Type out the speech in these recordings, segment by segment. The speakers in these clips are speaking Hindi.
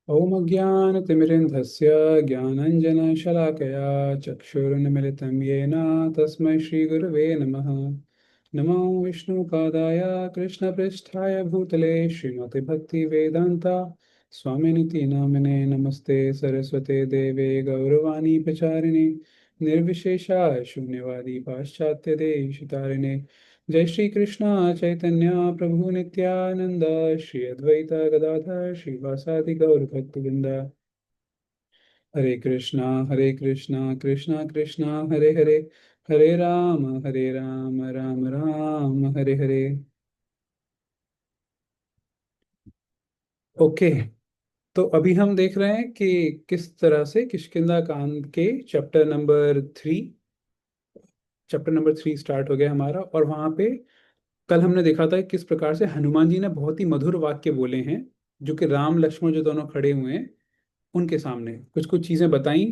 ॐ अज्ञानतिमिरिन्धस्य ज्ञानञ्जनशलाकया चक्षुरुन्मिलितं येन तस्मै श्रीगुरवे नमः। नमो विष्णुपादाय कृष्णपृष्ठाय भूतले श्रीमते भक्तिवेदान्ता स्वामिनिति नामिने नमस्ते सरस्वते देवे गौरवाणी प्रचारिणे निर्विशेषा शून्यवादी पाश्चात्यदेशितारिणे। जय श्री कृष्ण चैतन्य प्रभु नित्यानंद श्री अद्वैत गदाधर श्रीवासादि गौर भक्तवृंद। हरे कृष्णा कृष्णा कृष्णा हरे हरे, हरे राम राम राम हरे हरे। ओके, तो अभी हम देख रहे हैं कि किस तरह से किष्किंधा कांड के चैप्टर नंबर 3 स्टार्ट हो गया हमारा। और वहां पे कल हमने देखा था कि किस प्रकार से हनुमान जी ने बहुत ही मधुर वाक्य बोले हैं, जो कि राम लक्ष्मण जो दोनों खड़े हुए हैं उनके सामने कुछ कुछ चीजें बताई।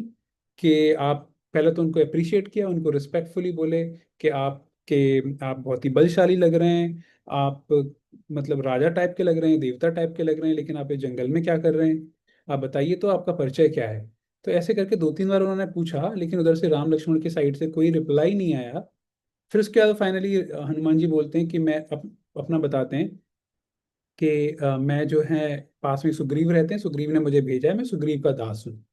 कि आप पहले तो उनको अप्रिशिएट किया, उनको रिस्पेक्टफुली बोले कि आप बहुत ही बलशाली लग रहे हैं। आप मतलब राजा टाइप के लग रहे हैं, देवता टाइप के लग रहे हैं, लेकिन आप ये जंगल में क्या कर रहे हैं? आप बताइए तो, आपका परिचय क्या है? तो ऐसे करके 2-3 बार उन्होंने पूछा, लेकिन उधर से राम लक्ष्मण की साइड से कोई रिप्लाई नहीं आया। फिर उसके बाद फाइनली हनुमान जी बोलते हैं कि अपना बताते हैं कि मैं जो है, पास में सुग्रीव रहते हैं, सुग्रीव ने मुझे भेजा है, मैं सुग्रीव का दास हूँ।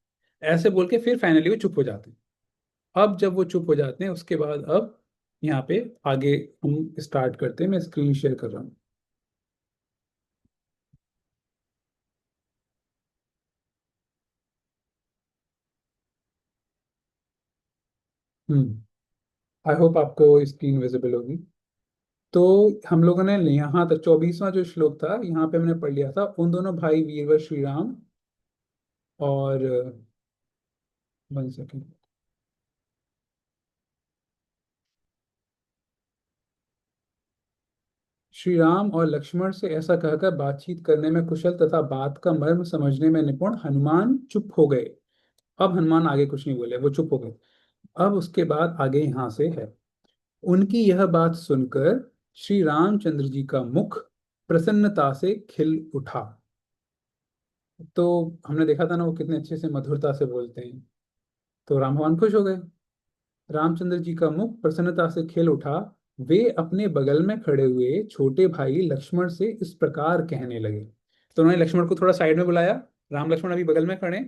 ऐसे बोल के फिर फाइनली वो चुप हो जाते हैं। अब जब वो चुप हो जाते हैं, उसके बाद अब यहाँ पे आगे हम स्टार्ट करते हैं। मैं स्क्रीन शेयर कर रहा हूँ। हम्म, आई होप आपको स्क्रीन विजिबल होगी। तो हम लोगों ने यहाँ तक 24वां जो श्लोक था, यहाँ पे हमने पढ़ लिया था, उन दोनों भाई वीरवर श्री राम और 1 सेकेंड। श्री राम और लक्ष्मण से ऐसा कहकर बातचीत करने में कुशल तथा बात का मर्म समझने में निपुण हनुमान चुप हो गए। अब हनुमान आगे कुछ नहीं बोले, वो चुप हो गए। अब उसके बाद आगे यहां से है, उनकी यह बात सुनकर श्री रामचंद्र जी का मुख प्रसन्नता से खिल उठा। तो हमने देखा था ना, वो कितने अच्छे से मधुरता से बोलते हैं। तो राम भगवान खुश हो गए। रामचंद्र जी का मुख प्रसन्नता से खिल उठा। वे अपने बगल में खड़े हुए छोटे भाई लक्ष्मण से इस प्रकार कहने लगे। तो उन्होंने लक्ष्मण को थोड़ा साइड में बुलाया। राम लक्ष्मण अभी बगल में खड़े,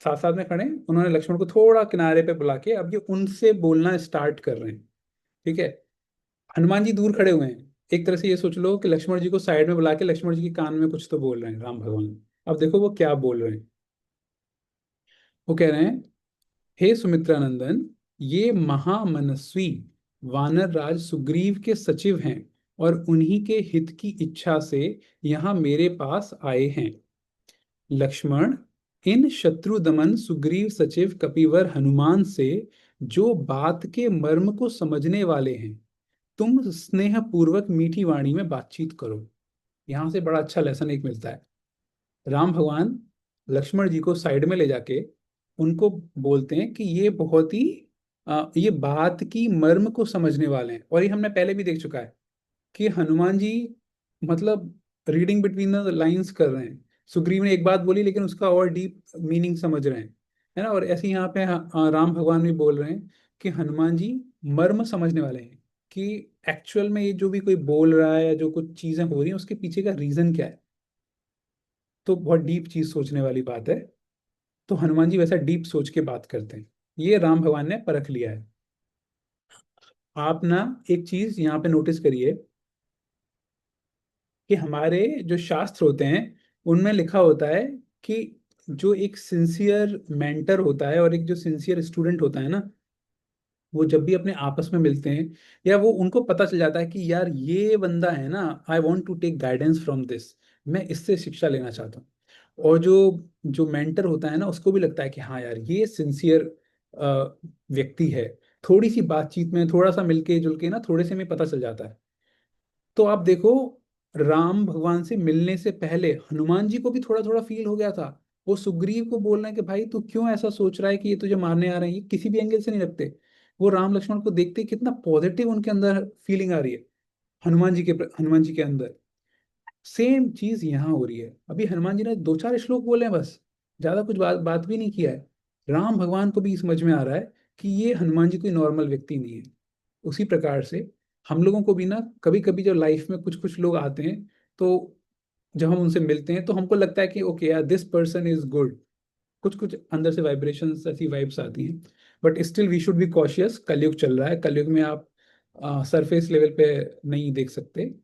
साथ साथ में खड़े। उन्होंने लक्ष्मण को थोड़ा किनारे पे बुला के अब ये उनसे बोलना स्टार्ट कर रहे हैं। ठीक है। हनुमान जी दूर खड़े हुए हैं। एक तरह से ये सोच लो कि लक्ष्मण जी को साइड में बुला के लक्ष्मण जी के कान में कुछ तो बोल रहे हैं राम भगवान। अब देखो वो क्या बोल रहे हैं। वो कह रहे हैं, हे सुमित्रा नंदन, ये महामनस्वी वानर राज सुग्रीव के सचिव हैं और उन्हीं के हित की इच्छा से यहाँ मेरे पास आए हैं। लक्ष्मण, इन शत्रु दमन सुग्रीव सचिव कपिवर हनुमान से जो बात के मर्म को समझने वाले हैं, तुम स्नेह पूर्वक मीठी वाणी में बातचीत करो। यहां से बड़ा अच्छा लेसन एक मिलता है। राम भगवान लक्ष्मण जी को साइड में ले जाके उनको बोलते हैं कि ये बहुत ही ये बात की मर्म को समझने वाले हैं। और ये हमने पहले भी देख चुका है कि हनुमान जी मतलब रीडिंग बिटवीन द लाइंस कर रहे हैं। सुग्रीव ने एक बात बोली, लेकिन उसका और डीप मीनिंग समझ रहे हैं, है ना। और ऐसे ही यहाँ पे राम भगवान भी बोल रहे हैं कि हनुमान जी मर्म समझने वाले हैं कि एक्चुअल में ये जो भी कोई बोल रहा है या जो कुछ चीजें हो रही हैं उसके पीछे का रीजन क्या है। तो बहुत डीप चीज सोचने वाली बात है। तो हनुमान जी वैसा डीप सोच के बात करते हैं। ये राम भगवान ने परख लिया है। आप ना एक चीज यहाँ पे नोटिस करिए कि हमारे जो शास्त्र होते हैं उनमें लिखा होता है कि जो एक सिंसियर मेंटर होता है और एक जो सिंसियर स्टूडेंट होता है ना, वो जब भी अपने आपस में मिलते हैं या वो उनको पता चल जाता है कि यार ये बंदा है ना, I want to take guidance from this, मैं इससे शिक्षा लेना चाहता हूँ। और जो जो मेंटर होता है ना, उसको भी लगता है कि हाँ यार ये सिंसियर व्यक्ति है। थोड़ी सी बातचीत में, थोड़ा सा मिलके जुलके ना, थोड़े से में पता चल जाता है। तो आप देखो, राम भगवान से मिलने से पहले हनुमान जी को भी थोड़ा थोड़ा फील हो गया था। वो सुग्रीव को बोल रहे हैं कि भाई तू क्यों ऐसा सोच रहा है कि ये तुझे मारने आ रहे हैं, ये किसी भी एंगल से नहीं लगते। वो राम लक्ष्मण को देखते ही कितना पॉजिटिव उनके अंदर फीलिंग आ रही है। हनुमान जी के अंदर सेम चीज यहाँ हो रही है। अभी हनुमान जी ने 2-4 श्लोक बोले हैं बस, ज्यादा कुछ बात बात भी नहीं किया है। राम भगवान को भी समझ में आ रहा है कि ये हनुमान जी कोई नॉर्मल व्यक्ति नहीं है। उसी प्रकार से हम लोगों को भी ना कभी कभी जब लाइफ में कुछ कुछ लोग आते हैं, तो जब हम उनसे मिलते हैं तो हमको लगता है कि ओके यार, दिस पर्सन इज गुड। कुछ कुछ अंदर से वाइब्रेशंस, ऐसी वाइब्स आती हैं। But still we should be cautious. Kalyug चल रहा है, कलयुग में आप सरफेस लेवल पे नहीं देख सकते,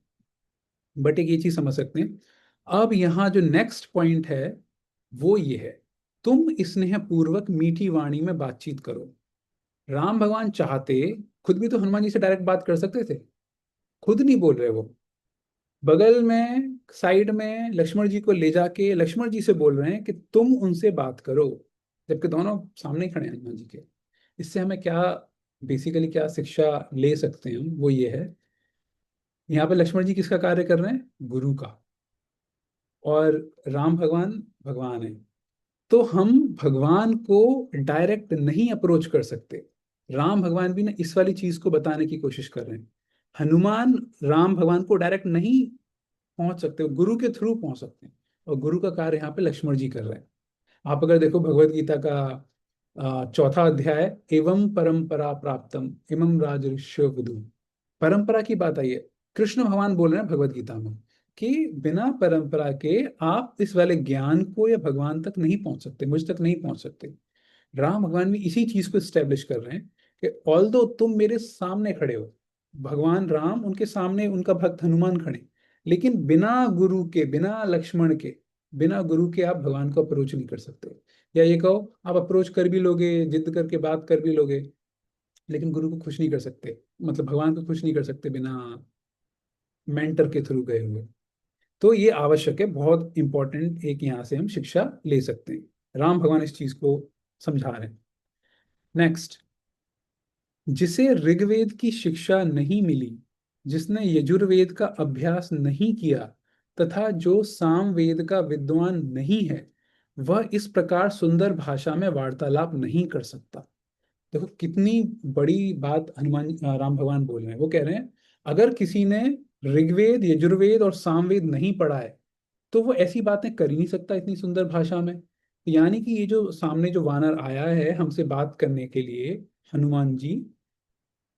बट एक ये चीज समझ सकते हैं। अब यहाँ जो नेक्स्ट पॉइंट है वो ये है, तुम स्नेह पूर्वक मीठी वाणी में बातचीत करो। राम भगवान चाहते, खुद भी तो हनुमान जी से डायरेक्ट बात कर सकते थे, खुद नहीं बोल रहे वो। बगल में साइड में लक्ष्मण जी को ले जाके लक्ष्मण जी से बोल रहे हैं कि तुम उनसे बात करो, जबकि दोनों सामने ही खड़े हैं हनुमान जी के। इससे हमें क्या, बेसिकली क्या शिक्षा ले सकते हैं हम, वो ये है, यहाँ पे लक्ष्मण जी किसका कार्य कर रहे हैं? गुरु का। और राम भगवान भगवान है, तो हम भगवान को डायरेक्ट नहीं अप्रोच कर सकते। राम भगवान भी ना इस वाली चीज को बताने की कोशिश कर रहे हैं। हनुमान राम भगवान को डायरेक्ट नहीं पहुंच सकते, गुरु के थ्रू पहुंच सकते हैं। और गुरु का कार्य यहाँ पे लक्ष्मण जी कर रहे हैं। आप अगर देखो भगवत गीता का चौथा अध्याय, एवं परंपरा प्राप्तम इमं राजर्षि विदु, परंपरा की बात आई है। कृष्ण भगवान बोल रहे हैं भगवत गीता में कि बिना परंपरा के आप इस वाले ज्ञान को या भगवान तक नहीं पहुंच सकते, मुझ तक नहीं पहुंच सकते। राम भगवान भी इसी चीज को स्टेब्लिश कर रहे हैं कि ऑल दो तुम मेरे सामने खड़े हो, भगवान राम उनके सामने, उनका भक्त हनुमान खड़े, लेकिन बिना गुरु के, बिना लक्ष्मण के, बिना गुरु के आप भगवान को अप्रोच नहीं कर सकते। या ये कहो, आप अप्रोच कर भी लोगे, जिद करके बात कर भी लोगे, लेकिन गुरु को खुश नहीं कर सकते, मतलब भगवान को खुश नहीं कर सकते बिना मेंटर के थ्रू गए हुए। तो ये आवश्यक है, बहुत इंपॉर्टेंट एक यहाँ से हम शिक्षा ले सकते हैं। राम भगवान इस चीज को समझा रहे हैं। नेक्स्ट, जिसे ऋग्वेद की शिक्षा नहीं मिली, जिसने यजुर्वेद का अभ्यास नहीं किया, तथा जो सामवेद का विद्वान नहीं है, वह इस प्रकार सुंदर भाषा में वार्तालाप नहीं कर सकता। देखो कितनी बड़ी बात हनुमान राम भगवान बोल रहे हैं। वो कह रहे हैं अगर किसी ने ऋग्वेद, यजुर्वेद और सामवेद नहीं पढ़ा है, तो वो ऐसी बातें कर ही नहीं सकता इतनी सुंदर भाषा में। यानी कि ये जो सामने जो वानर आया है हमसे बात करने के लिए, हनुमान जी,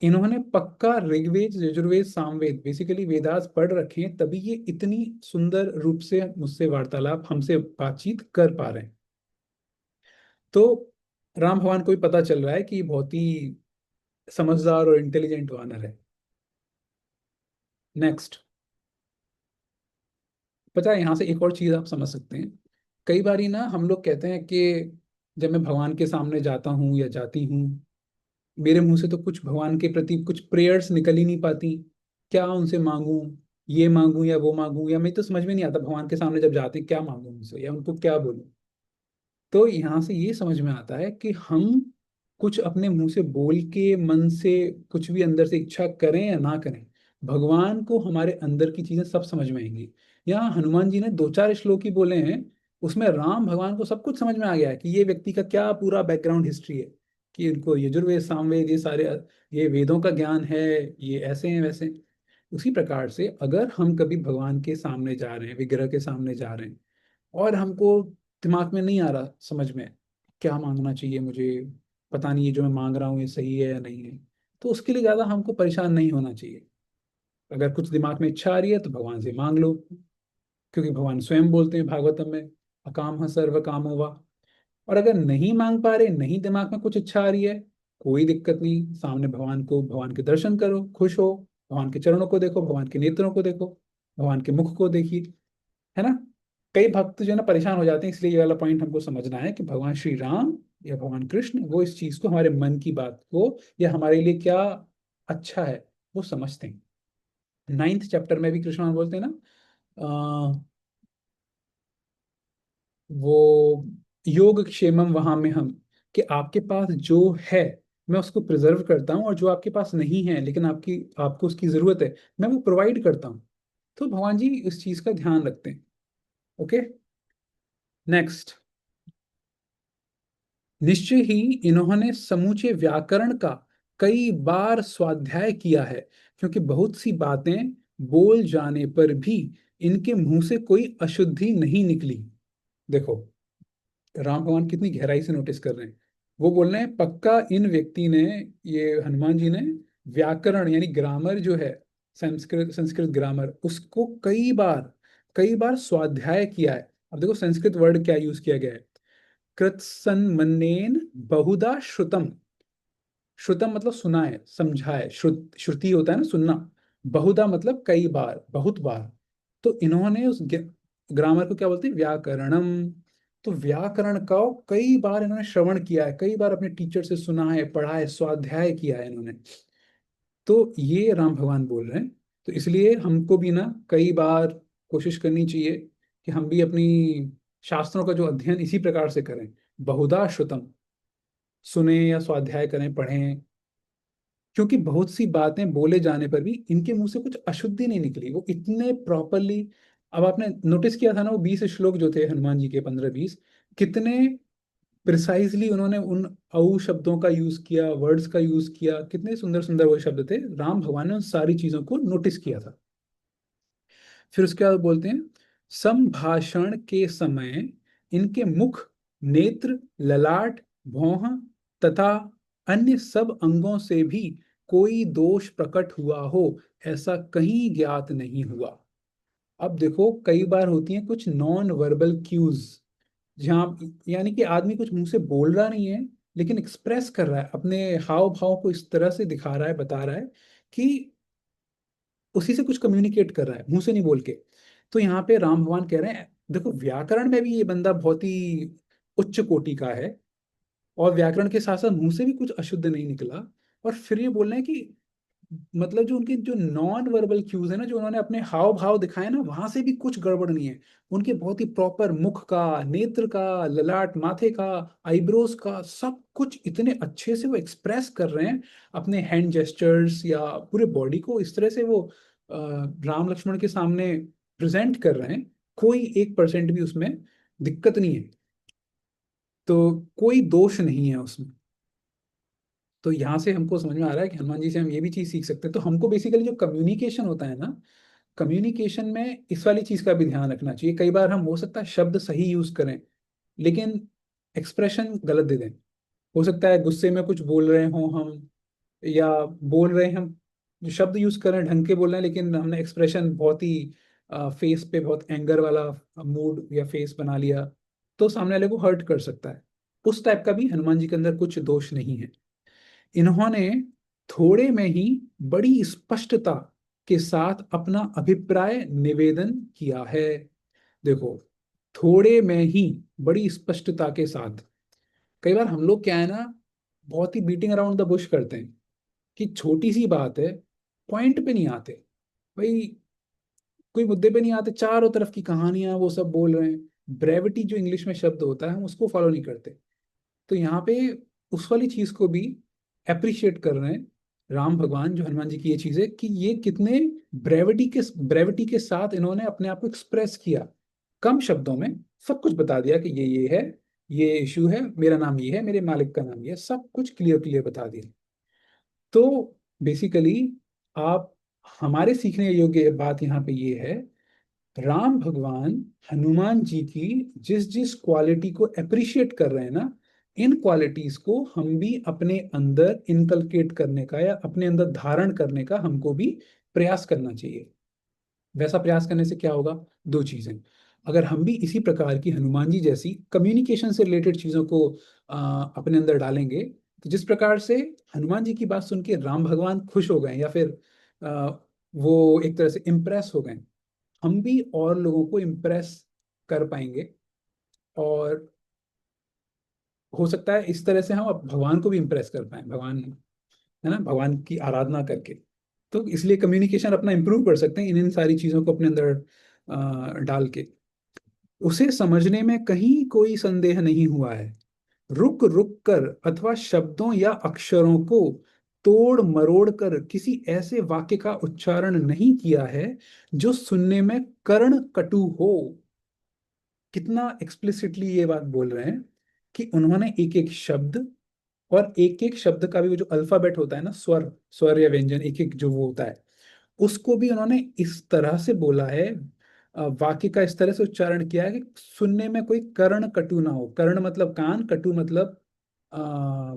इन्होंने पक्का ऋग्वेद, यजुर्वेद, सामवेद, बेसिकली वेदास पढ़ रखे हैं, तभी ये इतनी सुंदर रूप से मुझसे वार्तालाप, हमसे बातचीत कर पा रहे हैं। तो राम भगवान को भी पता चल रहा है कि ये बहुत ही समझदार और इंटेलिजेंट वानर है। नेक्स्ट, पता है यहाँ से एक और चीज आप समझ सकते हैं। कई बारी ना हम लोग कहते हैं कि जब मैं भगवान के सामने जाता हूँ या जाती हूँ, मेरे मुंह से तो कुछ भगवान के प्रति कुछ प्रेयर्स निकल ही नहीं पाती। क्या उनसे मांगूं, ये मांगूं या वो मांगूं, या मैं तो समझ में नहीं आता भगवान के सामने जब जाते क्या मांगूं उनसे या उनको क्या बोलूं। तो यहाँ से ये समझ में आता है कि हम कुछ अपने मुंह से बोल के, मन से कुछ भी अंदर से इच्छा करें या ना करें, भगवान को हमारे अंदर की चीजें सब समझ में आएंगी। यहाँ हनुमान जी ने दो चार श्लोक ही बोले हैं, उसमें राम भगवान को सब कुछ समझ में आ गया है कि ये व्यक्ति का क्या पूरा बैकग्राउंड हिस्ट्री है, कि इनको यजुर्वेद, सामवेद, ये सारे, ये वेदों का ज्ञान है, ये ऐसे हैं वैसे हैं। उसी प्रकार से अगर हम कभी भगवान के सामने जा रहे हैं, विग्रह के सामने जा रहे हैं, और हमको दिमाग में नहीं आ रहा समझ में क्या मांगना चाहिए मुझे, पता नहीं ये जो मैं मांग रहा हूँ ये सही है या नहीं है, तो उसके लिए ज़्यादा हमको परेशान नहीं होना चाहिए। अगर कुछ दिमाग में इच्छा आ रही है तो भगवान से मांग लो, क्योंकि भगवान स्वयं बोलते हैं भागवतम में, अकाम सर्व कामो वा। और अगर नहीं मांग पा रहे, नहीं दिमाग में कुछ इच्छा आ रही है, कोई दिक्कत नहीं, सामने भगवान को, भगवान के दर्शन करो, खुश हो, भगवान के चरणों को देखो, भगवान के नेत्रों को देखो, भगवान के मुख को देखिए, है ना। कई भक्त जो है ना परेशान हो जाते हैं, इसलिए ये वाला पॉइंट हमको समझना है कि भगवान श्री राम या भगवान कृष्ण वो इस चीज को, हमारे मन की बात को या हमारे लिए क्या अच्छा है, वो समझते हैं। नाइन्थ चैप्टर में भी कृष्ण भगवान बोलते हैं ना, वो योग क्षेमम वहां में हम, कि आपके पास जो है मैं उसको प्रिजर्व करता हूँ, और जो आपके पास नहीं है लेकिन आपको उसकी जरूरत है, मैं वो प्रोवाइड करता हूँ। तो भगवान जी इस चीज का ध्यान रखते हैं। ओके, नेक्स्ट, निश्चय ही इन्होंने समूचे व्याकरण का कई बार स्वाध्याय किया है, क्योंकि बहुत सी बातें बोल जाने पर भी इनके मुंह से कोई अशुद्धि नहीं निकली। देखो, राम भगवान कितनी गहराई से नोटिस कर रहे हैं। वो बोल रहे हैं पक्का इन व्यक्ति ने, ये हनुमान जी ने व्याकरण यानी ग्रामर जो है, संस्कृत संस्कृत ग्रामर, उसको कई बार स्वाध्याय किया है। अब देखो संस्कृत वर्ड क्या यूज किया गया है, कृत्सन्मन्नेन बहुधा श्रुतम। श्रुतम मतलब सुना है, समझा है, श्रुति होता है ना सुनना। बहुधा मतलब कई बार, बहुत बार। तो इन्होंने उस ग्रामर को क्या बोलते हैं, व्याकरणम। तो व्याकरण का कई बार इन्होंने श्रवण किया है, कई बार अपने टीचर से सुना है, पढ़ा है, स्वाध्याय किया है इन्होंने। तो ये राम भगवान बोल रहे हैं। तो इसलिए हमको भी ना कई बार कोशिश करनी चाहिए कि हम भी अपनी शास्त्रों का जो अध्ययन इसी प्रकार से करें, बहुधा श्रुतम, सुने या स्वाध्याय करें, पढ़ें। क्योंकि बहुत सी बातें बोले जाने पर भी इनके मुंह से कुछ अशुद्धि नहीं निकली, वो इतने प्रॉपरली। अब आपने नोटिस किया था ना, वो 20 श्लोक जो थे हनुमान जी के, 15-20, कितने प्रिसाइजली उन्होंने उन औ शब्दों का यूज किया, वर्ड्स का यूज किया, कितने सुंदर सुंदर वो शब्द थे। राम भगवान ने उन सारी चीजों को नोटिस किया था। फिर उसके बाद बोलते हैं, संभाषण के समय इनके मुख, नेत्र, ललाट, भौह तथा अन्य सब अंगों से भी कोई दोष प्रकट हुआ हो, ऐसा कहीं ज्ञात नहीं हुआ। अब देखो कई बार होती हैं कुछ नॉन वर्बल क्यूज, जहाँ यानी कि आदमी कुछ मुंह से बोल रहा नहीं है, लेकिन एक्सप्रेस कर रहा है, अपने हाव भाव को इस तरह से दिखा रहा है, बता रहा है कि उसी से कुछ कम्युनिकेट कर रहा है, मुंह से नहीं बोल के। तो यहाँ पे राम भगवान कह रहे हैं देखो व्याकरण में भी ये बंदा बहुत ही उच्च कोटि का है, और व्याकरण के साथ साथ मुंह से भी कुछ अशुद्ध नहीं निकला। और फिर ये बोल रहे हैं कि मतलब जो उनके जो नॉन वर्बल क्यूज है ना, जो उन्होंने अपने हाव भाव दिखाए ना, वहां से भी कुछ गड़बड़ नहीं है। उनके बहुत ही प्रॉपर मुख का, नेत्र का, ललाट, माथे का, आईब्रोज का, सब कुछ इतने अच्छे से वो एक्सप्रेस कर रहे हैं अपने हैंड जेस्चर्स या पूरे बॉडी को, इस तरह से वो राम लक्ष्मण के सामने प्रेजेंट कर रहे हैं। कोई 1% भी उसमें दिक्कत नहीं है, तो कोई दोष नहीं है उसमें। तो यहाँ से हमको समझ में आ रहा है कि हनुमान जी से हम ये भी चीज सीख सकते हैं। तो हमको बेसिकली जो कम्युनिकेशन होता है ना, कम्युनिकेशन में इस वाली चीज का भी ध्यान रखना चाहिए। कई बार हम हो सकता है शब्द सही यूज करें, लेकिन एक्सप्रेशन गलत दे दें। हो सकता है गुस्से में कुछ बोल रहे हों हम, या बोल रहे हैं हम, जो शब्द यूज कर रहे हैं ढंग के बोल रहे हैं, लेकिन हमने एक्सप्रेशन बहुत ही फेस पे बहुत एंगर वाला मूड या फेस बना लिया, तो सामने वाले को हर्ट कर सकता है। उस टाइप का भी हनुमान जी के अंदर कुछ दोष नहीं है। इन्होंने थोड़े में ही बड़ी स्पष्टता के साथ अपना अभिप्राय निवेदन किया है। देखो, थोड़े में ही बड़ी स्पष्टता के साथ। कई बार हम लोग क्या है ना, बहुत ही बीटिंग अराउंड द बुश करते हैं कि छोटी सी बात है, पॉइंट पे नहीं आते भाई, कोई मुद्दे पे नहीं आते, चारों तरफ की कहानियां वो सब बोल रहे हैं। ब्रेविटी जो इंग्लिश में शब्द होता है, हम उसको फॉलो नहीं करते। तो यहाँ पे उस वाली चीज को भी अप्रिशिएट कर रहे हैं राम भगवान, जो हनुमान जी की ये चीज है कि ये कितने ब्रेविटी के साथ इन्होंने अपने आप को एक्सप्रेस किया। कम शब्दों में सब कुछ बता दिया कि ये है, ये इशू है, मेरा नाम ये है, मेरे मालिक का नाम ये है, सब कुछ क्लियर क्लियर बता दिया। तो बेसिकली आप, हमारे सीखने योग्य बात यहाँ पे ये है, राम भगवान हनुमान जी की जिस जिस क्वालिटी को अप्रिशिएट कर रहे हैं ना, इन क्वालिटीज को हम भी अपने अंदर इनकलकेट करने का या अपने अंदर धारण करने का हमको भी प्रयास करना चाहिए। वैसा प्रयास करने से क्या होगा, दो चीजें। अगर हम भी इसी प्रकार की हनुमान जी जैसी कम्युनिकेशन से रिलेटेड चीजों को अपने अंदर डालेंगे, तो जिस प्रकार से हनुमान जी की बात सुन के राम भगवान खुश हो गए, या फिर वो एक तरह से इम्प्रेस हो गए, हम भी और लोगों को इम्प्रेस कर पाएंगे। और हो सकता है इस तरह से हम अब भगवान को भी इम्प्रेस कर पाए, भगवान है ना, भगवान की आराधना करके। तो इसलिए कम्युनिकेशन अपना इम्प्रूव कर सकते हैं इन इन सारी चीजों को अपने अंदर डाल के। उसे समझने में कहीं कोई संदेह नहीं हुआ है। रुक रुक कर अथवा शब्दों या अक्षरों को तोड़ मरोड़ कर किसी ऐसे वाक्य का उच्चारण नहीं किया है जो सुनने में कर्ण कटु हो। कितना एक्सप्लिसिटली ये बात बोल रहे हैं कि उन्होंने एक एक शब्द, और एक एक शब्द का भी वो जो अल्फाबेट होता है ना, स्वर, स्वर या व्यंजन, एक एक जो वो होता है, उसको भी उन्होंने इस तरह से बोला है, वाक्य का इस तरह से उच्चारण किया है कि सुनने में कोई कर्ण कटु ना हो। कर्ण मतलब कान, कटु मतलब आ,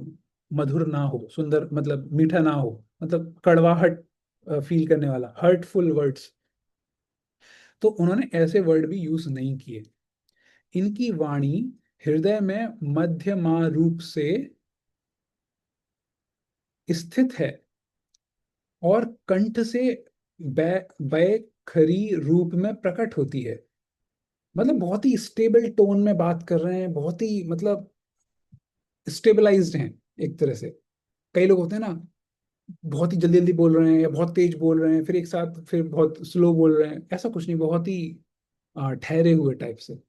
मधुर ना हो, सुंदर मतलब मीठा ना हो, मतलब कड़वाहट फील करने वाला, हर्टफुल वर्ड्स। तो उन्होंने ऐसे वर्ड भी यूज नहीं किए। इनकी वाणी हृदय में मध्यमा रूप से स्थित है और कंठ से बैखरी रूप में प्रकट होती है। मतलब बहुत ही स्टेबल टोन में बात कर रहे हैं, बहुत ही मतलब स्टेबलाइज्ड हैं एक तरह से। कई लोग होते हैं ना, बहुत ही जल्दी जल्दी बोल रहे हैं या बहुत तेज बोल रहे हैं, फिर एक साथ फिर बहुत स्लो बोल रहे हैं, ऐसा कुछ नहीं, बहुत ही ठहरे हुए टाइप से।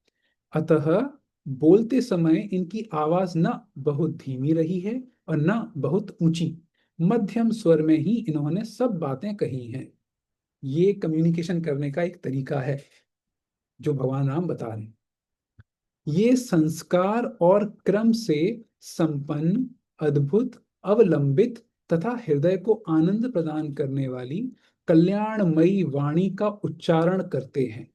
अतः बोलते समय इनकी आवाज न बहुत धीमी रही है और न बहुत ऊंची, मध्यम स्वर में ही इन्होंने सब बातें कही हैं। ये कम्युनिकेशन करने का एक तरीका है जो भगवान राम बता रहे हैं। ये संस्कार और क्रम से संपन्न, अद्भुत, अवलंबित तथा हृदय को आनंद प्रदान करने वाली कल्याणमयी वाणी का उच्चारण करते हैं।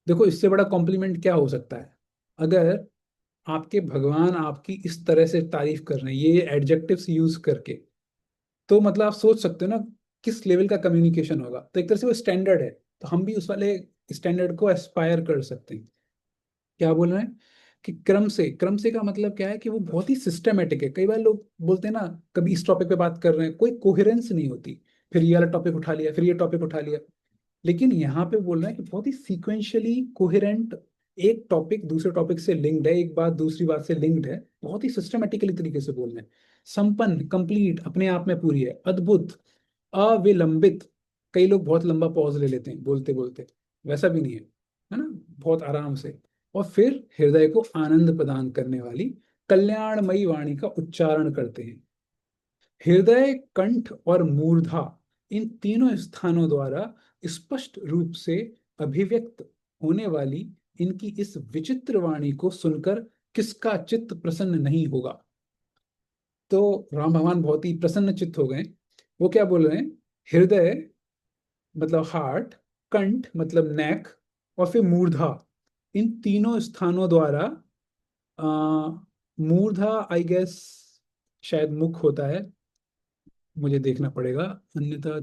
देखो, इससे बड़ा कॉम्प्लीमेंट क्या हो सकता है? अगर आपके भगवान आपकी इस तरह से तारीफ कर रहे हैं, ये एडजेक्टिव्स यूज करके, तो मतलब आप सोच सकते हो ना किस लेवल का कम्युनिकेशन होगा। तो एक तरह से वो स्टैंडर्ड है, तो हम भी उस वाले स्टैंडर्ड को एस्पायर कर सकते हैं। क्या बोल रहे हैं कि क्रम से का मतलब क्या है कि वो बहुत ही सिस्टमेटिक है। कई बार लोग बोलते हैं ना, कभी इस टॉपिक पे बात कर रहे हैं, कोई कोहेरेंस नहीं होती, फिर ये वाला टॉपिक उठा लिया, फिर ये टॉपिक उठा लिया। लेकिन यहाँ पे बोल रहे हैं कि बहुत ही सीक्वेंशियली कोहेरेंट, एक टॉपिक दूसरे टॉपिक से लिंक्ड है, एक बात दूसरी बात से लिंक्ड है, बहुत ही सिस्टमेटिकली तरीके से बोल रहे हैं। संपन्न, कंप्लीट, अपने आप में पूरी है। अद्भुत, अविलंबित, कई लोग बहुत लंबा पॉज ले लेते हैं बोलते बोलते, वैसा भी नहीं है, है ना, बहुत आराम से। और फिर हृदय को आनंद प्रदान करने वाली कल्याणमयी वाणी का उच्चारण करते हैं। हृदय, कंठ और मूर्धा, इन तीनों स्थानों द्वारा स्पष्ट रूप से अभिव्यक्त होने वाली इनकी इस विचित्र वाणी को सुनकर किसका चित्त प्रसन्न नहीं होगा। तो राम भगवान बहुत ही प्रसन्न चित्त हो गए। वो क्या बोल रहे हैं? हृदय मतलब हार्ट, कंठ मतलब नेक, और फिर मूर्धा, इन तीनों स्थानों द्वारा, आ, मूर्धा आई गेस शायद मुख होता है, मुझे देखना पड़ेगा अन्यथा।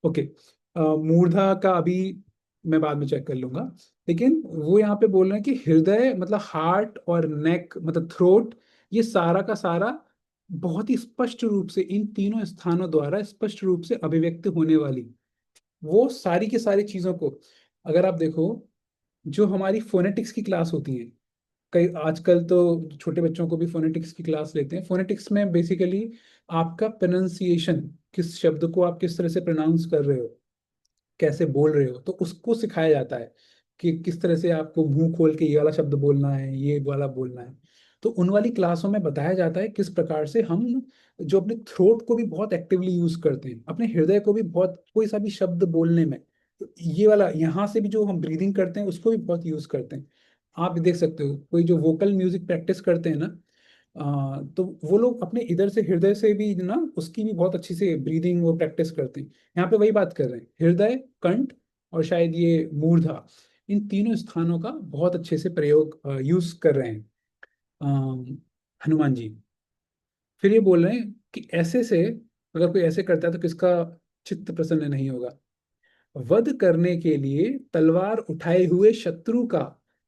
ओके, मूर्धा का अभी मैं बाद में चेक कर लूंगा। लेकिन वो यहाँ पे बोल रहे हैं कि हृदय मतलब हार्ट और नेक मतलब थ्रोट, ये सारा का सारा बहुत ही स्पष्ट रूप से इन तीनों स्थानों द्वारा स्पष्ट रूप से अभिव्यक्त होने वाली, वो सारी की सारी चीजों को, अगर आप देखो, जो हमारी फोनेटिक्स की क्लास होती है, कई आजकल तो छोटे बच्चों को भी फोनेटिक्स की क्लास लेते हैं। फोनेटिक्स में बेसिकली आपका प्रोनाउंसिएशन, किस शब्द को आप किस तरह से प्रोनाउंस कर रहे हो, कैसे बोल रहे हो, तो उसको सिखाया जाता है कि किस तरह से आपको मुंह खोल के ये वाला शब्द बोलना है, ये वाला बोलना है। तो उन वाली क्लासों में बताया जाता है किस प्रकार से हम जो अपने थ्रोट को भी बहुत एक्टिवली यूज करते हैं, अपने हृदय को भी बहुत, कोई सा भी शब्द बोलने में, तो ये वाला यहाँ से भी जो हम ब्रीदिंग करते हैं उसको भी बहुत यूज करते हैं। आप देख सकते हो कोई जो वोकल म्यूजिक प्रैक्टिस करते हैं ना, तो वो लोग अपने इधर से हृदय से भी ना उसकी भी बहुत अच्छी से ब्रीदिंग वो प्रैक्टिस करते हैं। यहाँ पे वही बात कर रहे हैं, हृदय, कंठ और शायद ये मूर्धा, इन तीनों स्थानों का बहुत अच्छे से प्रयोग यूज कर रहे हैं हनुमान जी। फिर ये बोल रहे हैं कि ऐसे से अगर कोई ऐसे करता है तो किसका चित्त प्रसन्न नहीं होगा। वध करने के लिए तलवार उठाए हुए शत्रु का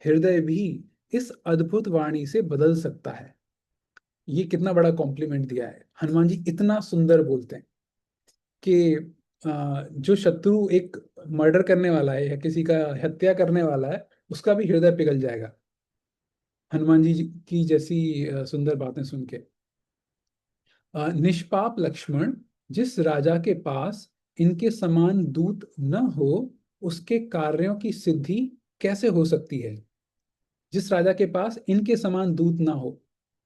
हृदय भी इस अद्भुत वाणी से बदल सकता है। ये कितना बड़ा कॉम्प्लीमेंट दिया है। हनुमान जी इतना सुंदर बोलते हैं कि जो शत्रु एक मर्डर करने वाला है या किसी का हत्या करने वाला है, उसका भी हृदय पिघल जाएगा हनुमान जी की जैसी सुंदर बातें सुन के। निष्पाप लक्ष्मण, जिस राजा के पास इनके समान दूत न हो, उसके कार्यों की सिद्धि कैसे हो सकती है? जिस राजा के पास इनके समान दूत ना हो,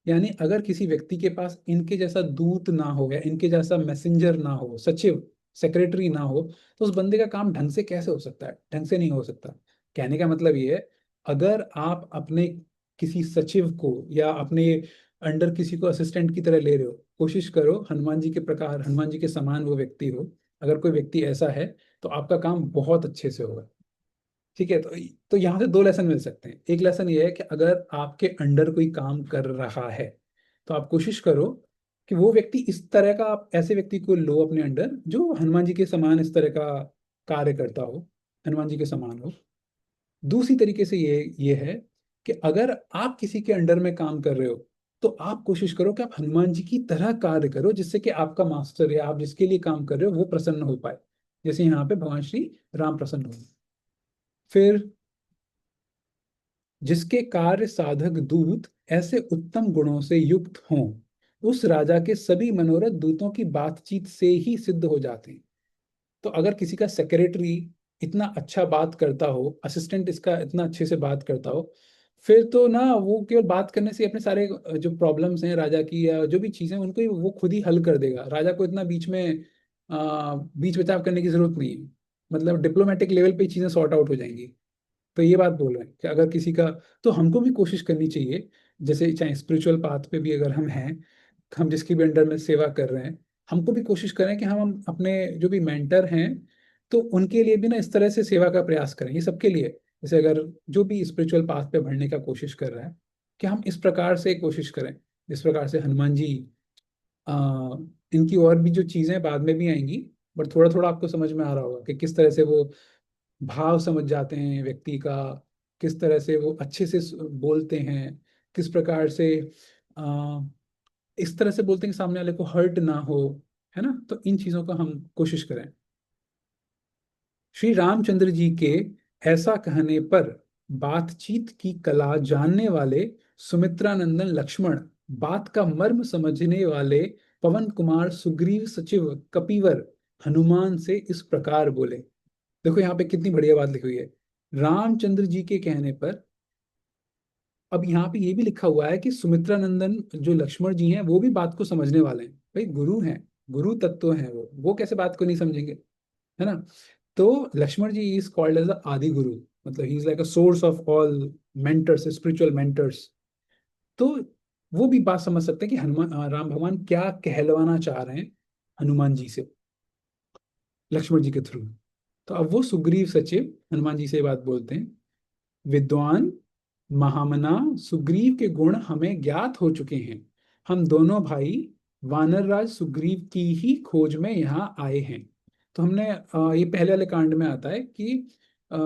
यानी अगर किसी व्यक्ति के पास इनके जैसा दूत ना हो या इनके जैसा मैसेंजर ना हो, सचिव, सेक्रेटरी ना हो, तो उस बंदे का काम ढंग से कैसे हो सकता है? ढंग से नहीं हो सकता। कहने का मतलब ये है, अगर आप अपने किसी सचिव को या अपने अंडर किसी को असिस्टेंट की तरह ले रहे हो, कोशिश करो हनुमान जी के प्रकार, हनुमान जी के समान वो व्यक्ति हो अगर कोई व्यक्ति ऐसा है तो आपका काम बहुत अच्छे से होगा। ठीक है, तो यहाँ से दो लेसन मिल सकते हैं। एक लेसन ये है कि अगर आपके अंडर कोई काम कर रहा है तो आप कोशिश करो कि वो व्यक्ति इस तरह का, आप ऐसे व्यक्ति को लो अपने अंडर जो हनुमान जी के समान इस तरह का कार्य करता हो, हनुमान जी के समान हो। दूसरी तरीके से ये है कि अगर आप किसी के अंडर में काम कर रहे हो तो आप कोशिश करो कि आप हनुमान जी की तरह कार्य करो, जिससे कि आपका मास्टर या आप जिसके लिए काम कर रहे हो वो प्रसन्न हो पाए, जैसे यहाँ पे भगवान श्री राम प्रसन्न हो। फिर जिसके कार्य साधक दूत ऐसे उत्तम गुणों से युक्त हों, उस राजा के सभी मनोरथ दूतों की बातचीत से ही सिद्ध हो जाते हैं। तो अगर किसी का सेक्रेटरी इतना अच्छा बात करता हो, असिस्टेंट इसका इतना अच्छे से बात करता हो, फिर तो ना वो केवल बात करने से अपने सारे जो प्रॉब्लम्स हैं राजा की या जो भी चीजें उनको वो खुद ही हल कर देगा। राजा को इतना बीच बचाव करने की जरूरत नहीं है। मतलब डिप्लोमेटिक लेवल पे चीजें सॉर्ट आउट हो जाएंगी। तो ये बात बोल रहे हैं कि अगर किसी का, तो हमको भी कोशिश करनी चाहिए, जैसे चाहे स्पिरिचुअल पाथ पे भी अगर हम हैं, हम जिसकी भी अंडर में सेवा कर रहे हैं, हमको भी कोशिश करें कि हम अपने जो भी मेंटर हैं तो उनके लिए भी ना इस तरह से सेवा का प्रयास करें। ये सबके लिए, जैसे अगर जो भी स्पिरिचुअल पाथ पे बढ़ने का कोशिश कर रहा है, कि हम इस प्रकार से कोशिश करें जिस प्रकार से हनुमान जी, आ, इनकी और भी जो चीजें बाद में भी आएंगी, बट थोड़ा थोड़ा आपको समझ में आ रहा होगा कि किस तरह से वो भाव समझ जाते हैं व्यक्ति का, किस तरह से वो अच्छे से बोलते हैं, किस प्रकार से आ, इस तरह से बोलते हैं कि सामने वाले को हर्ट ना हो, है ना। तो इन चीजों का हम कोशिश करें। श्री रामचंद्र जी के ऐसा कहने पर बातचीत की कला जानने वाले सुमित्रा नंदन लक्ष्मण, बात का मर्म समझने वाले पवन कुमार सुग्रीव सचिव कपिवर हनुमान से इस प्रकार बोले। देखो यहाँ पे कितनी बढ़िया बात लिखी हुई है, रामचंद्र जी के कहने पर। अब यहाँ पे ये भी लिखा हुआ है कि सुमित्रा नंदन जो लक्ष्मण जी हैं वो भी बात को समझने वाले हैं। भाई गुरु हैं, गुरु तत्व हैं, वो कैसे बात को नहीं समझेंगे, है ना। तो लक्ष्मण जी इज कॉल्ड एज आदि गुरु, मतलब he is like a source of all mentors, spiritual mentors. तो वो भी बात समझ सकते हैं कि राम भगवान क्या कहलवाना चाह रहे हैं हनुमान जी से, लक्ष्मण जी के थ्रू। तो अब वो सुग्रीव सचिव हनुमान जी से ये बात बोलते हैं, विद्वान महामना सुग्रीव के गुण हमें ज्ञात हो चुके हैं। हम दोनों भाई वानर राज सुग्रीव की ही खोज में यहाँ आए हैं। तो हमने ये पहले वाले कांड में आता है कि अ,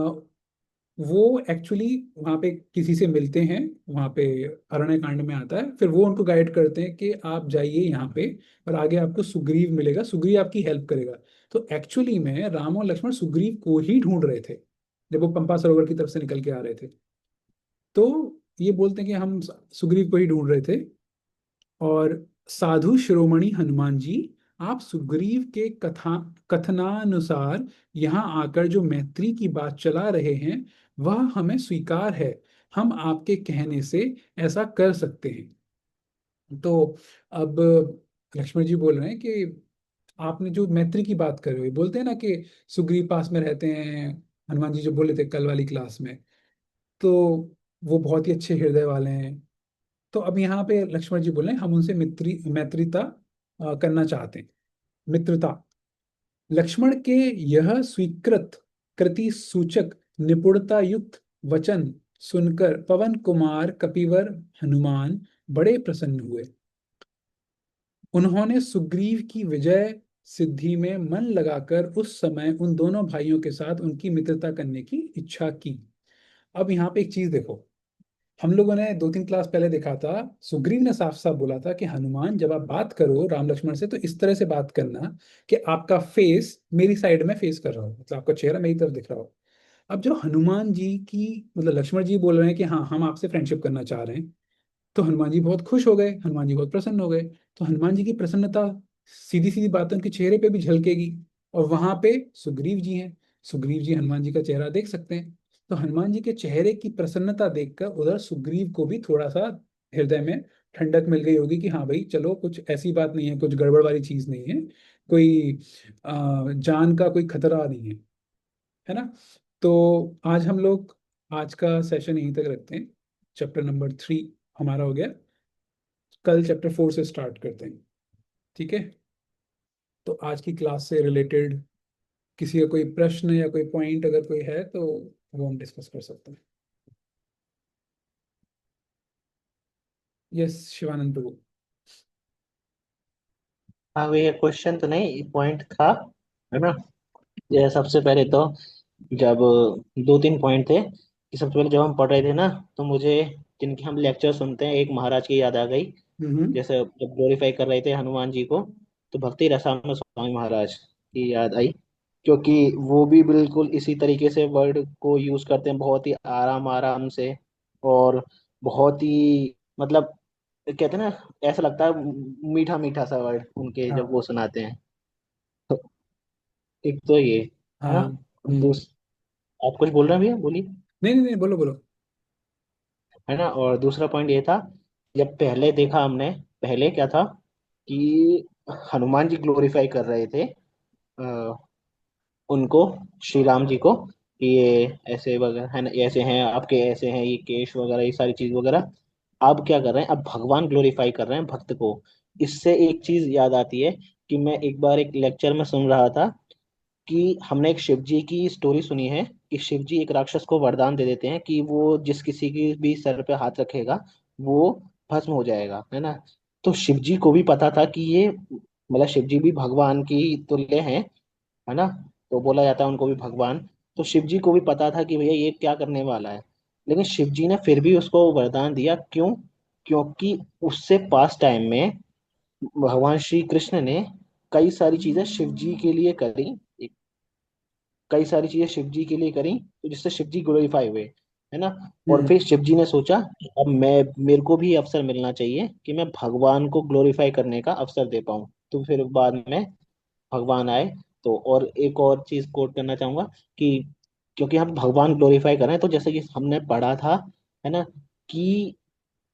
वो एक्चुअली वहाँ पे किसी से मिलते हैं, वहाँ पे अरण्य कांड में आता है, फिर वो उनको गाइड करते हैं कि आप जाइए यहाँ पे और आगे आपको सुग्रीव मिलेगा, सुग्रीव आपकी हेल्प करेगा। तो एक्चुअली में राम और लक्ष्मण सुग्रीव को ही ढूंढ रहे थे जब वो पंपा सरोवर की तरफ से निकल के आ रहे थे। तो ये बोलते हैं कि हम सुग्रीव को ही ढूंढ रहे थे। और साधु शिरोमणि हनुमान जी, आप सुग्रीव के कथनानुसार यहाँ आकर जो मैत्री की बात चला रहे हैं वह हमें स्वीकार है। हम आपके कहने से ऐसा कर सकते हैं। तो अब लक्ष्मण जी बोल रहे हैं कि आपने जो मैत्री की बात कर रहे हो, बोलते हैं ना कि सुग्रीव पास में रहते हैं, हनुमान जी जो बोले थे कल वाली क्लास में, तो वो बहुत ही अच्छे हृदय वाले हैं। तो अब यहाँ पे लक्ष्मण जी बोले हम उनसे मैत्रीता करना चाहते हैं, मित्रता। लक्ष्मण के यह स्वीकृत कृति सूचक निपुणता युक्त वचन सुनकर पवन कुमार कपिवर हनुमान बड़े प्रसन्न हुए। उन्होंने सुग्रीव की विजय सिद्धि में मन लगाकर उस समय उन दोनों भाइयों के साथ उनकी मित्रता करने की इच्छा की। अब यहाँ पे एक चीज देखो, हम लोगों ने 2-3 क्लास पहले देखा था, सुग्रीव ने साफ साफ बोला था कि हनुमान जब आप बात करो राम लक्ष्मण से तो इस तरह से बात करना कि आपका फेस मेरी साइड में फेस कर रहा हो, मतलब आपका चेहरा मेरी तरफ दिख रहा हो। अब जो हनुमान जी की, मतलब लक्ष्मण जी बोल रहे हैं कि हाँ हम आपसे फ्रेंडशिप करना चाह रहे हैं, तो हनुमान जी बहुत खुश हो गए, हनुमान जी बहुत प्रसन्न हो गए। तो हनुमान जी की प्रसन्नता सीधी सीधी बात उनके चेहरे पे भी झलकेगी। और वहां पे सुग्रीव जी हैं, सुग्रीव जी हनुमान जी का चेहरा देख सकते हैं। तो हनुमान जी के चेहरे की प्रसन्नता देखकर उधर सुग्रीव को भी थोड़ा सा हृदय में ठंडक मिल गई होगी कि हाँ भाई चलो कुछ ऐसी बात नहीं है, कुछ गड़बड़ वाली चीज नहीं है, कोई जान का कोई खतरा नहीं है ना। तो आज हम लोग आज का सेशन यहीं तक रखते हैं। चैप्टर नंबर 3 हमारा हो गया, कल चैप्टर 4 से स्टार्ट करते हैं। ठीक है। तो आज की क्लास से रिलेटेड किसी का कोई प्रश्न या कोई पॉइंट अगर कोई है तो वो हम डिस्कस कर सकते हैं। यस शिवानंद प्रभु। हाँ भैया, क्वेश्चन तो नहीं, पॉइंट था, है ना। ये सबसे पहले तो जब दो तीन पॉइंट थे कि सबसे पहले जब हम पढ़ रहे थे ना, तो मुझे जिनके हम लेक्चर सुनते हैं एक महाराज की याद आ गई। हम्म। जैसे जब ग्लोरीफाई कर रहे थे हनुमान जी को, तो भक्ति रसानंद स्वामी महाराज की याद आई, क्योंकि वो भी बिल्कुल इसी तरीके से वर्ड को यूज करते हैं, बहुत ही आराम आराम से, और बहुत ही मतलब कहते हैं ना, ऐसा लगता है मीठा मीठा सा वर्ड उनके जब हाँ वो सुनाते हैं। तो एक तो ये, है ना। हाँ। दूस आप कुछ बोल रहे हैं भैया, बोलिए। नहीं नहीं नहीं, बोलो बोलो। है ना, और दूसरा पॉइंट ये था, जब पहले देखा हमने, पहले क्या था कि हनुमान जी ग्लोरीफाई कर रहे थे उनको, श्री राम जी को, कि ये ऐसे वगैरह है ना, ऐसे हैं आपके, ऐसे हैं ये केश वगैरह, ये सारी चीज वगैरह। अब क्या कर रहे हैं, अब भगवान ग्लोरीफाई कर रहे हैं भक्त को। इससे एक चीज याद आती है कि मैं एक बार एक लेक्चर में सुन रहा था कि हमने एक शिव जी की स्टोरी सुनी है कि शिव जी एक राक्षस को वरदान दे देते हैं कि वो जिस किसी की भी सर पे हाथ रखेगा वो भस्म हो जाएगा, है ना। तो शिव जी को भी पता था कि ये मतलब शिव जी भी भगवान की तुल्य हैं, है ना। तो बोला जाता है उनको भी भगवान। तो शिव जी को भी पता था कि भैया ये क्या करने वाला है, लेकिन शिव जी ने फिर भी उसको वरदान दिया। क्यों? क्योंकि उससे पास टाइम में भगवान श्री कृष्ण ने कई सारी चीजें शिव जी के लिए करी, कई सारी चीजें शिव जी के लिए करी, तो जिससे शिव जी ग्लोरीफाई हुए, है ना। और हम्म फिर शिव जी ने सोचा कि अब मैं, मेरे को भी अवसर मिलना चाहिए कि मैं भगवान को ग्लोरीफाई करने का अवसर दे पाऊँ। तो फिर बाद में भगवान आए। तो और एक और चीज कोट करना चाहूंगा कि क्योंकि हम भगवान ग्लोरीफाई कर रहे हैं, तो जैसे कि हमने पढ़ा था, है ना, कि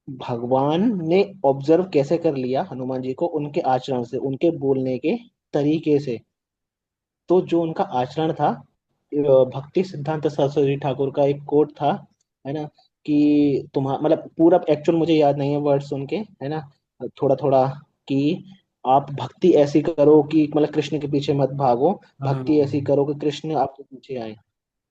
भगवान ने ऑब्जर्व कैसे कर लिया हनुमान जी को, उनके आचरण से, उनके बोलने के तरीके से। तो जो उनका आचरण था, भक्ति सिद्धांत सरस्वती ठाकुर का एक कोट था, है ना, कि तुम्हारा मतलब पूरा एक्चुअल मुझे याद नहीं है वर्ड सुन के, है ना, थोड़ा थोड़ा, कि आप भक्ति ऐसी करो कि मतलब कृष्ण के पीछे मत भागो, भक्ति ऐसी हाँ। करो कि कृष्ण आपके पीछे आए।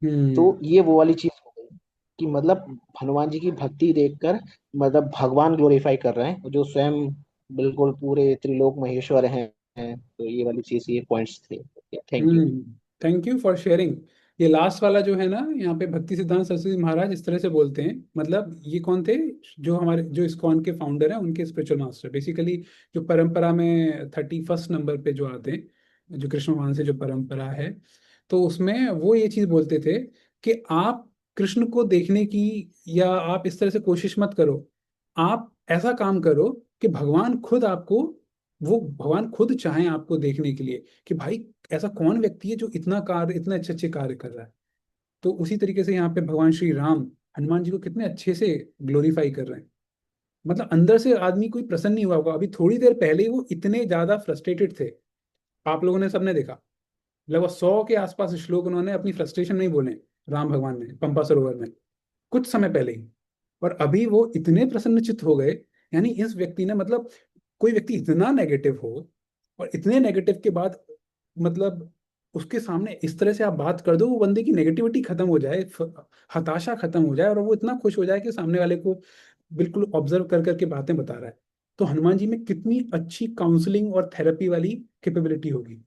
हम्म तो ये वो वाली चीज हो गई कि मतलब हनुमान जी की भक्ति देखकर मतलब भगवान ग्लोरीफाई कर रहे हैं, जो स्वयं बिल्कुल पूरे त्रिलोक महेश्वर हैं। तो ये वाली चीज, ये पॉइंट्स थे। Thank you. Hmm. Thank you for sharing. ये लास्ट वाला जो है ना, यहाँ पे भक्ति सिद्धांत सरस्वती महाराज इस तरह से बोलते हैं, मतलब ये कौन थे? जो हमारे जो इस्कॉन के फाउंडर हैं, उनके स्पिरिचुअल मास्टर बेसिकली। जो परंपरा में 31st नंबर पे जो आते हैं, जो कृष्ण भगवान से जो परंपरा है, तो उसमें वो ये चीज बोलते थे कि आप कृष्ण को देखने की, या आप इस तरह से कोशिश मत करो। आप ऐसा काम करो कि भगवान खुद आपको, वो भगवान खुद चाहें आपको देखने के लिए कि भाई ऐसा कौन व्यक्ति है जो इतना कार्य, इतने अच्छे अच्छे कार्य कर रहा है। तो उसी तरीके से यहाँ पे भगवान श्री राम हनुमान जी को कितने अच्छे से ग्लोरीफाई कर रहे हैं। मतलब अंदर से आदमी कोई प्रसन्न नहीं हुआ होगा। अभी थोड़ी देर पहले ही वो इतने ज्यादा फ्रस्ट्रेटेड थे। आप लोगों ने सबने देखा, लगभग 100 के आसपास श्लोक उन्होंने अपनी फ्रस्ट्रेशन नहीं बोले राम भगवान ने पंपा सरोवर में, कुछ समय पहले ही। और अभी वो इतने प्रसन्नचित्त हो गए। यानी इस व्यक्ति ने, मतलब कोई व्यक्ति इतना नेगेटिव हो और इतने नेगेटिव के बाद, मतलब उसके सामने इस तरह से आप बात कर दो, वो बंदे की नेगेटिविटी खत्म हो जाए, हताशा खत्म हो जाए, और वो इतना खुश हो जाए कि सामने वाले को बिल्कुल ऑब्जर्व कर करके बातें बता रहा है। तो हनुमान जी में कितनी अच्छी काउंसलिंग और थेरेपी वाली कैपेबिलिटी होगी।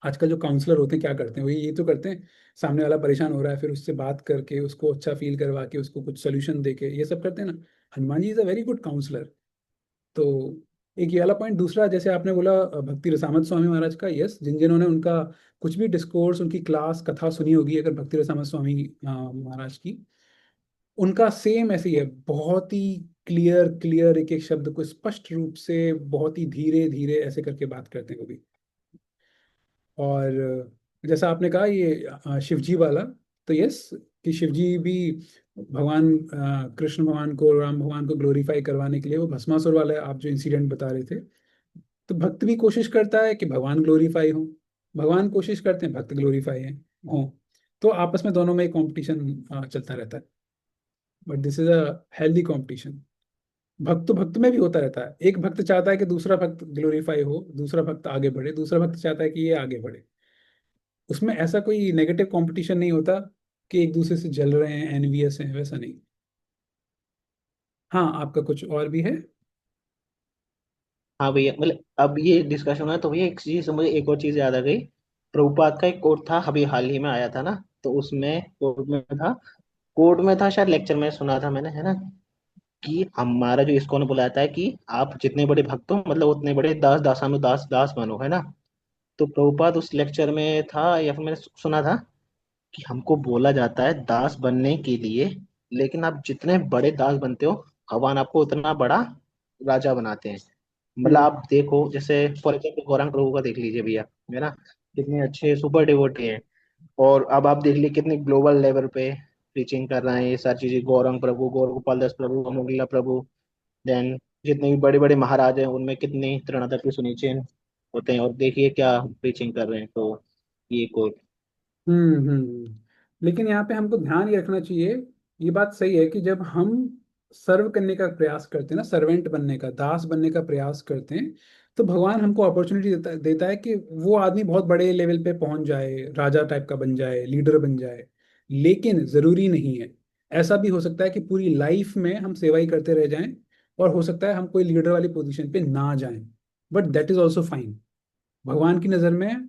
आजकल जो काउंसलर होते हैं क्या करते हैं, वही ये तो करते हैं, सामने वाला परेशान हो रहा है फिर उससे बात करके उसको अच्छा फील करवा के उसको कुछ सोल्यूशन दे के ये सब करते हैं ना। Hanuman ji is a very good counsellor. तो एक ये वाला पॉइंट। दूसरा, जैसे आपने बोला भक्ति रसामत स्वामी महाराज का, यस, जिन्होंने उनका कुछ भी डिस्कोर्स, उनकी क्लास कथा सुनी होगी अगर भक्ति रसामत स्वामी महाराज की, उनका सेम ऐसे ही है। बहुत ही क्लियर क्लियर एक एक शब्द को स्पष्ट रूप से बहुत ही धीरे धीरे ऐसे करके बात करते हैं वो भी। और जैसा आपने कहा ये शिव जी वाला, तो यस, कि शिव जी भी भगवान कृष्ण भगवान को, राम भगवान को ग्लोरीफाई करवाने के लिए वो भस्मासुर वाला आप जो इंसिडेंट बता रहे थे, तो भक्त भी कोशिश करता है कि भगवान ग्लोरीफाई हो, भगवान कोशिश करते हैं भक्त ग्लोरीफाई है हो। तो आपस में दोनों में कंपटीशन चलता रहता है, but this is a healthy competition. भक्त में भी होता रहता है, एक भक्त चाहता है कि दूसरा भक्त ग्लोरीफाई हो, दूसरा भक्त आगे बढ़े, दूसरा भक्त चाहता है कि ये आगे बढ़े। उसमें ऐसा कोई नेगेटिव कंपटीशन नहीं होता कि एक दूसरे से जल रहे हैं, एनवियस हैं, वैसा नहीं। हाँ, आपका कुछ और भी है? हाँ भैया, मतलब अब ये डिस्कशन है तो भैया एक चीज मुझे एक और चीज याद आ गई। प्रभुपाद का एक कोट था, अभी हाल ही में आया था ना, तो उसमें कोर्ट में था शायद, लेक्चर में सुना था मैंने, है ना, कि हमारा जो इस्कॉन बुलाता है कि आप जितने बड़े भक्त हो मतलब उतने बड़े दास, दासानुदास दास बनो, है ना। तो प्रभुपाद उस लेक्चर में था, या फिर मैंने सुना था कि हमको बोला जाता है दास बनने के लिए, लेकिन आप जितने बड़े दास बनते हो भगवान आपको उतना बड़ा राजा बनाते हैं। मतलब हम्म आप देखो, जैसे फॉर एग्जाम्पल गौरांग प्रभु का देख लीजिए भैया, है ना, कितने अच्छे सुपर डिवोटी हैं। और अब आप देख लीजिए कितने ग्लोबल लेवल पे टीचिंग कर रहे हैं, ये सारी चीजें, गौरंग प्रभु, गौर गोपाल दास प्रभु, अमोघिला प्रभु, देन जितने भी बड़े बड़े महाराज हैं उनमें कितने तृणादपि सुनीचेन होते हैं, और देखिए क्या टीचिंग कर रहे हैं। तो ये कोट। लेकिन यहाँ पे हमको ध्यान ये रखना चाहिए, ये बात सही है कि जब हम सर्व करने का प्रयास करते हैं ना, सर्वेंट बनने का, दास बनने का प्रयास करते हैं, तो भगवान हमको अपॉर्चुनिटी देता है कि वो आदमी बहुत बड़े लेवल पे पहुंच जाए, राजा टाइप का बन जाए, लीडर बन जाए। लेकिन जरूरी नहीं है। ऐसा भी हो सकता है कि पूरी लाइफ में हम सेवा ही करते रह जाएं, और हो सकता है हम कोई लीडर वाली पोजीशन पे ना जाएं, but that is also fine. भगवान की नज़र में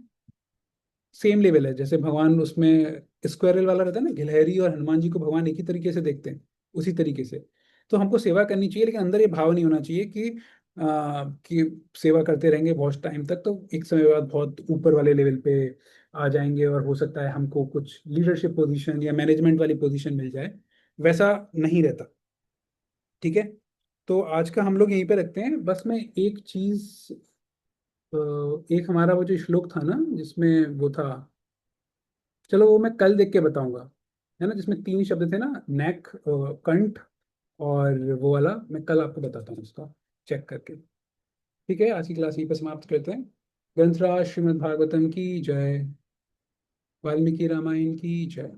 सेम लेवल है, जैसे भगवान उसमें स्क्वायरल वाला रहता है ना, गिलहरी और हनुमान जी को भगवान एक ही तरीके से देखते हैं, उसी तरीके से। तो हमको सेवा करनी चाहिए, लेकिन अंदर ये भाव नहीं होना चाहिए कि सेवा करते रहेंगे बहुत टाइम तक तो एक समय बाद बहुत ऊपर वाले लेवल पे आ जाएंगे, और हो सकता है हमको कुछ लीडरशिप पोजीशन या मैनेजमेंट वाली पोजीशन मिल जाए। वैसा नहीं रहता। ठीक है। तो आज का हम लोग यहीं पे रखते हैं। बस मैं एक चीज, एक हमारा वो जो श्लोक था ना जिसमें वो था, चलो वो मैं कल देख के बताऊंगा, है ना, जिसमें तीन शब्द थे ना, नेक, कंठ और वो वाला, मैं कल आपको बताता हूँ उसका, चेक करके। ठीक है, आज की क्लास यहीं पर समाप्त करते हैं। ग्रंथराज श्रीमद् भागवतम की जय। वाल्मीकि रामायण की जय।